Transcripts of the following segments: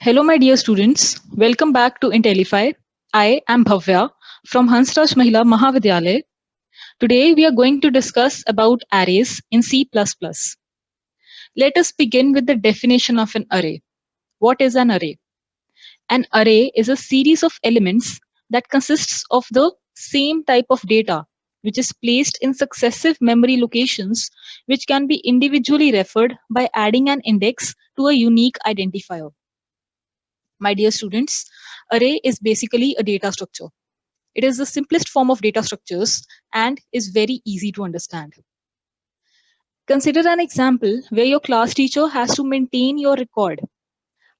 Hello, my dear students. Welcome back to Intellify. I am Bhavya from Hansraj Mahila Mahavidyalaya. Today, we are going to discuss about arrays in C++. Let us begin with the definition of an array. What is an array? An array is a series of elements that consists of the same type of data, which is placed in successive memory locations, which can be individually referred by adding an index to a unique identifier. My dear students, array is basically a data structure. It is the simplest form of data structures and is very easy to understand. Consider an example where your class teacher has to maintain your record.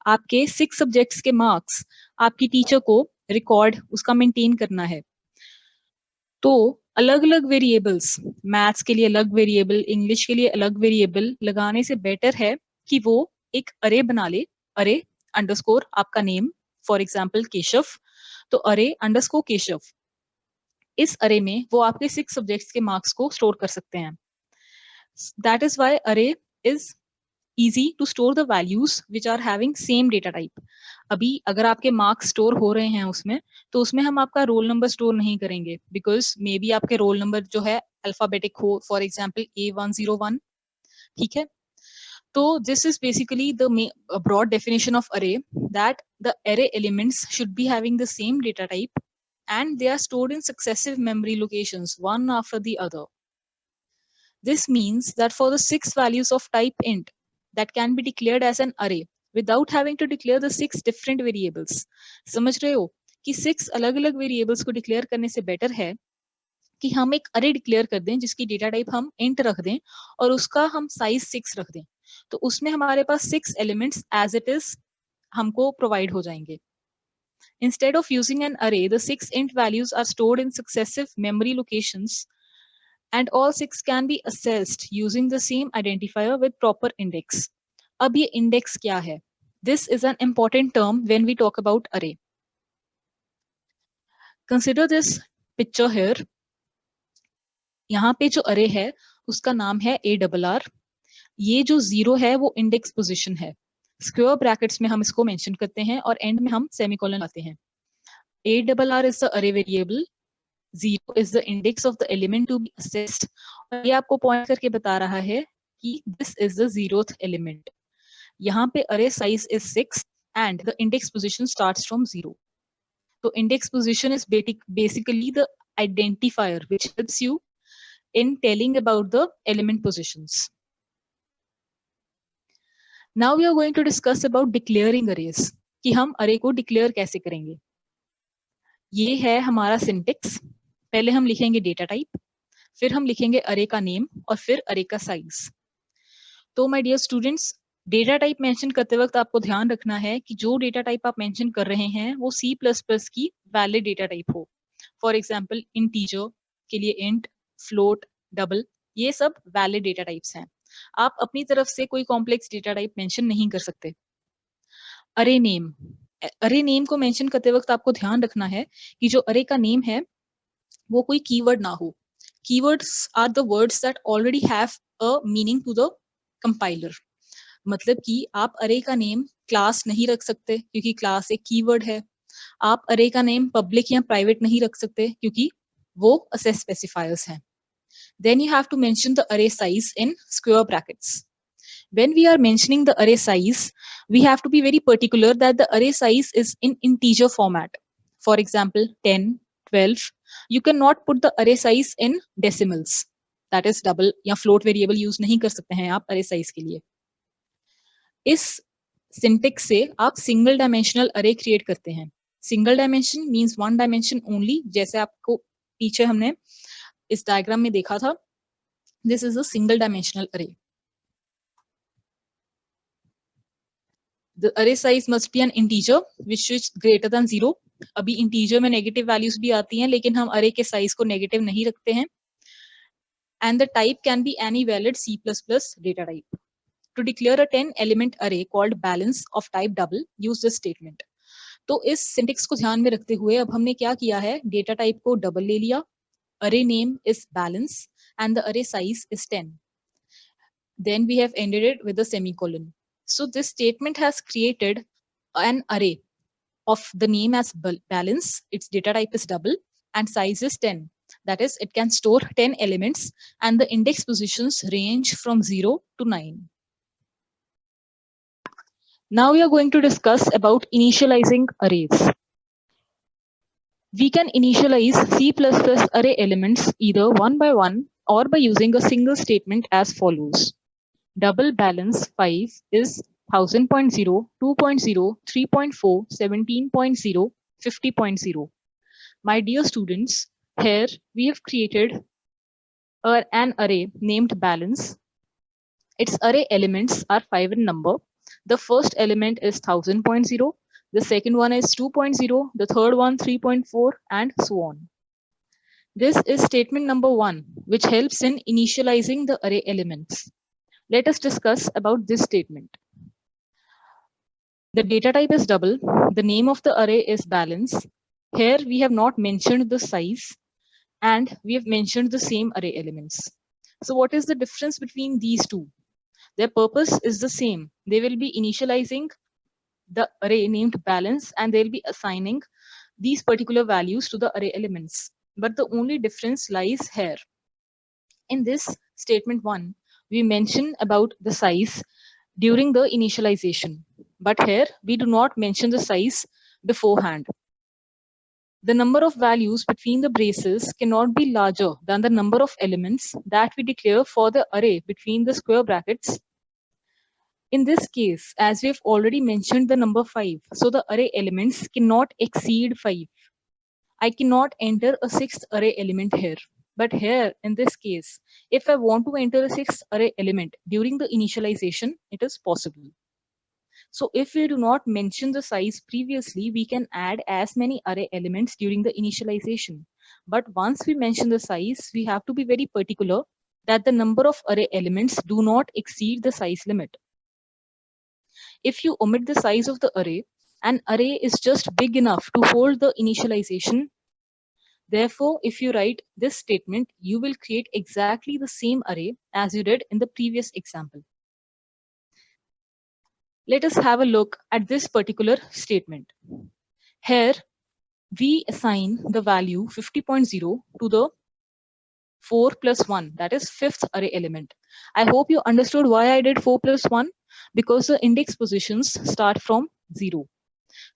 आपके 6 subjects के marks आपकी teacher को record उसका maintain करना है. तो अलग अलग वेरिएबल्स, मैथ्स के लिए अलग वेरिएबल, इंग्लिश के लिए अलग वेरिएबल लगाने से बेटर है कि वो एक अरे बना ले. अरे अंडरस्कोर आपका नेम, फॉर एग्जाम्पल केशव, तो अरे अंडरस्कोर केशव. इस अरे में वो आपके 6 सब्जेक्ट्स के मार्क्स को स्टोर कर सकते हैं. दैट इज व्हाई अरे is easy to store the values which are having same data type. अभी अगर आपके मार्क्स स्टोर हो रहे हैं उसमें, तो उसमें हम आपका रोल नंबर स्टोर नहीं करेंगे, बिकॉज मे बी आपके रोल नंबर जो है अल्फाबेटिक हो, फॉर एग्जाम्पल A101. ठीक है. तो this is basically the broad definition of array, that the array elements should be having the same data type and they are stored in successive memory locations one after the other. This means that for the 6 values of type int that can be declared as an array without having to declare the 6 different variables. समझ रहे हो कि 6 अलग अलग variables को declare करने से better है कि हम एक अरे डिक्लेयर कर दें जिसकी डेटा टाइप हम इंट रख दें और उसका हम साइज 6 रख दें. तो उसमें हमारे पास 6 एलिमेंट्स एज इट इज हमको प्रोवाइड हो जाएंगे. Instead of using an array, the 6 int values are stored in successive memory locations and all 6 can be accessed using the same identifier with proper index. अब ये index क्या है? This is an important term when we talk about array. Consider this picture here. यहाँ पे जो array है उसका नाम है ARR. ये जो 0 है वो index position है. Square brackets में हम इसको mention करते हैं और end में हम semicolon लाते हैं. ARR is the array variable. 0 is the index of the element to be accessed. और ये आपको point करके बता रहा है कि this is the 0th element. यहाँ पे array size is 6 and the index position starts from 0. So index position is basically the identifier which helps you in telling about the element positions. Now we are going to discuss about declaring arrays, कि हम array को declare कैसे करेंगे. ये है हमारा syntax. पहले हम लिखेंगे data type, फिर हम लिखेंगे array का name और फिर array का size. तो my dear students, data type mention करते वक्त आपको ध्यान रखना है कि जो डेटा टाइप आप मेंशन कर रहे हैं वो C++ की वैलिड डेटा टाइप हो. फॉर एग्जांपल इंटीजर के लिए इंट, फ्लोट, डबल, ये सब वैलिड डेटा टाइप्स हैं. आप अपनी तरफ से कोई कॉम्प्लेक्स डेटा टाइप मेंशन नहीं कर सकते. अरे नेम को मेंशन करते वक्त आपको ध्यान रखना है कि जो अरे का नेम है वो कोई कीवर्ड ना हो. Keywords are the words that already have a meaning to the compiler. मतलब कि आप अरे का नेम क्लास नहीं रख सकते क्योंकि क्लास एक कीवर्ड है. आप अरे का नेम पब्लिक या प्राइवेट नहीं रख सकते क्योंकि वो असेस स्पेसिफायर्स हैं. Then you have to mention the array size in square brackets. When we are mentioning the array size, we have to be very particular that the array size is in integer format. For example, 10, 12. You cannot put the array size in decimals. That is double या float variable use नहीं कर सकते हैं आप array size के लिए. इस syntax से आप सिंगल डायमेंशनल अरे क्रिएट करते हैं. Single dimension means one dimension only, जैसे आपको पीछे हमने इस डायग्राम में देखा था. This is a single dimensional अरे. द अरे size must be N integer which is greater than 0. अभी इंटीजर में नेगेटिव वैल्यूज भी आती हैं लेकिन हम अरे के साइज को नेगेटिव नहीं रखते हैं. And the type can be any valid C++ data type. To declare a 10 element array called balance of type double, use this statement. तो इस सिंटेक्स को ध्यान में रखते हुए अब हमने क्या किया है, डेटा टाइप को डबल ले लिया, array name is balance and the array size is 10. Then we have ended it with a semicolon. So this statement has created an array of the name as balance, its data type is double, and size is 10. That is, it can store 10 elements, and the index positions range from 0 to 9. Now we are going to discuss about initializing arrays. We can initialize C++ array elements either one by one or by using a single statement as follows. Double balance 5 is 1000.0, 2.0, 3.4, 17.0, 50.0. My dear students, here we have created an array named balance. Its array elements are 5 in number. The first element is 1000.0, the second one is 2.0, the third one 3.4, and so on. This is statement number 1, which helps in initializing the array elements. Let us discuss about this statement. The data type is double. The name of the array is balance. Here we have not mentioned the size, and we have mentioned the same array elements. So what is the difference between these two? Their purpose is the same. They will be initializing the array named balance, and they'll be assigning these particular values to the array elements. But the only difference lies here. In this statement 1, we mention about the size during the initialization. But here we do not mention the size beforehand. The number of values between the braces cannot be larger than the number of elements that we declare for the array between the square brackets. In this case, as we have already mentioned the number 5, so the array elements cannot exceed 5. I cannot enter a sixth array element here. But here, in this case, if I want to enter a sixth array element during the initialization, it is possible. So if we do not mention the size previously, we can add as many array elements during the initialization. But once we mention the size, we have to be very particular that the number of array elements do not exceed the size limit. If you omit the size of the array, an array is just big enough to hold the initialization. Therefore, if you write this statement, you will create exactly the same array as you did in the previous example. Let us have a look at this particular statement. Here, we assign the value 50.0 to the 4 plus 1, that is fifth array element. I hope you understood why I did 4 plus 1, because the index positions start from 0.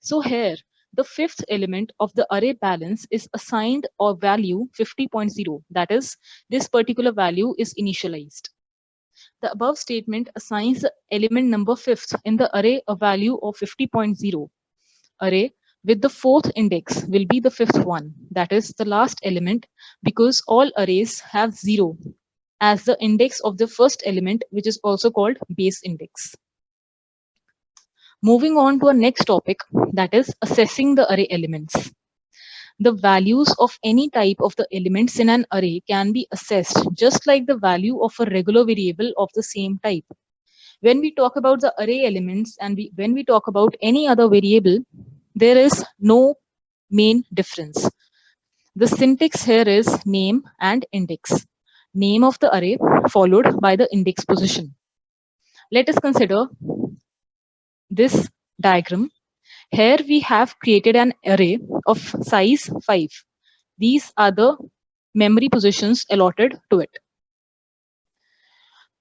So here, the fifth element of the array balance is assigned a value 50.0, that is, this particular value is initialized. The above statement assigns the element number fifth in the array a value of 50.0. Array with the fourth index will be the fifth one, that is the last element, because all arrays have 0 as the index of the first element, which is also called base index. Moving on to our next topic, that is assessing the array elements. The values of any type of the elements in an array can be assessed just like the value of a regular variable of the same type. When we talk about the array elements and when we talk about any other variable, there is no main difference. The syntax here is name and index. Name of the array followed by the index position. Let us consider this diagram. Here we have created an array of size 5. These are the memory positions allotted to it.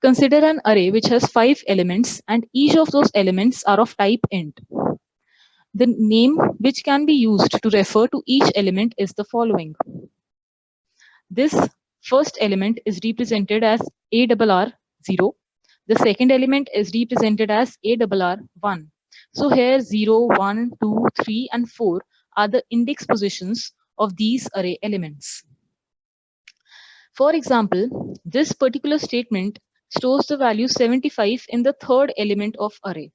Consider an array which has 5 elements and each of those elements are of type int. The name which can be used to refer to each element is the following. This first element is represented as ARR0. The second element is represented as ARR1. So here 0, 1, 2, 3 and 4 are the index positions of these array elements. For example, this particular statement stores the value 75 in the third element of array.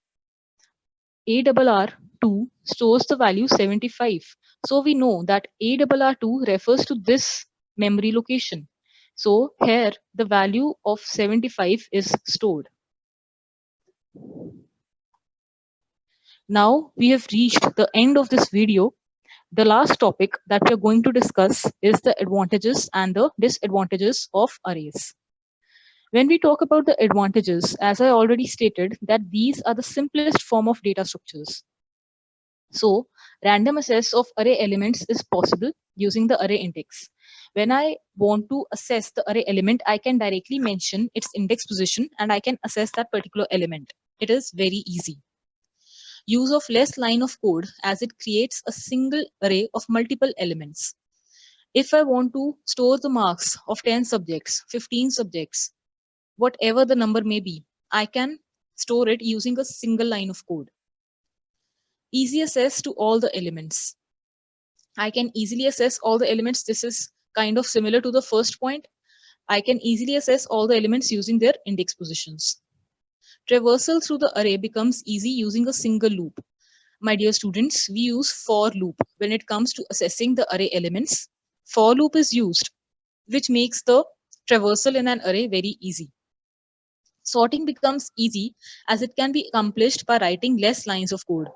ARR2 stores the value 75. So we know that ARR2 refers to this memory location. So here the value of 75 is stored. Now we have reached the end of this video. The last topic that we are going to discuss is the advantages and the disadvantages of arrays. When we talk about the advantages, as I already stated, that these are the simplest form of data structures. So random access of array elements is possible using the array index. When I want to assess the array element, I can directly mention its index position and I can assess that particular element. It is very easy. Use of less line of code as it creates a single array of multiple elements. If I want to store the marks of 10 subjects, 15 subjects, whatever the number may be, I can store it using a single line of code. Easy access to all the elements. I can easily assess all the elements. This is kind of similar to the first point. I can easily assess all the elements using their index positions. Traversal through the array becomes easy using a single loop. My dear students, we use for loop when it comes to assessing the array elements. For loop is used, which makes the traversal in an array very easy. Sorting becomes easy as it can be accomplished by writing less lines of code.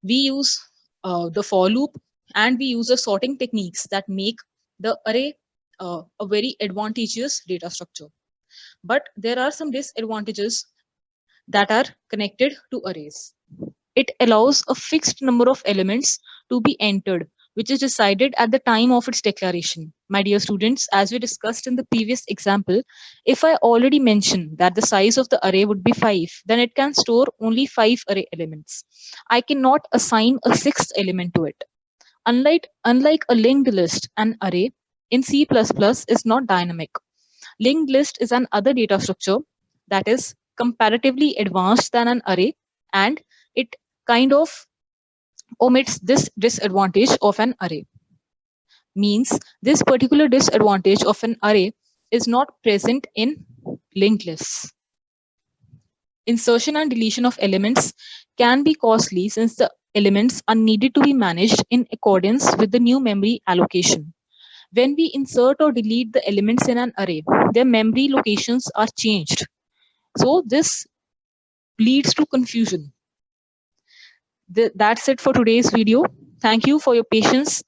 We use the for loop and we use the sorting techniques that make the array a very advantageous data structure. But there are some disadvantages that are connected to arrays. It allows a fixed number of elements to be entered, which is decided at the time of its declaration. My dear students, as we discussed in the previous example, if I already mentioned that the size of the array would be 5, then it can store only 5 array elements. I cannot assign a sixth element to it. Unlike a linked list, an array in C++ is not dynamic. Linked list is an other data structure that is comparatively advanced than an array, and it kind of omits this disadvantage of an array. Means this particular disadvantage of an array is not present in linked lists. Insertion and deletion of elements can be costly since the elements are needed to be managed in accordance with the new memory allocation. When we insert or delete the elements in an array, their memory locations are changed. So this leads to confusion. That's it for today's video. Thank you for your patience.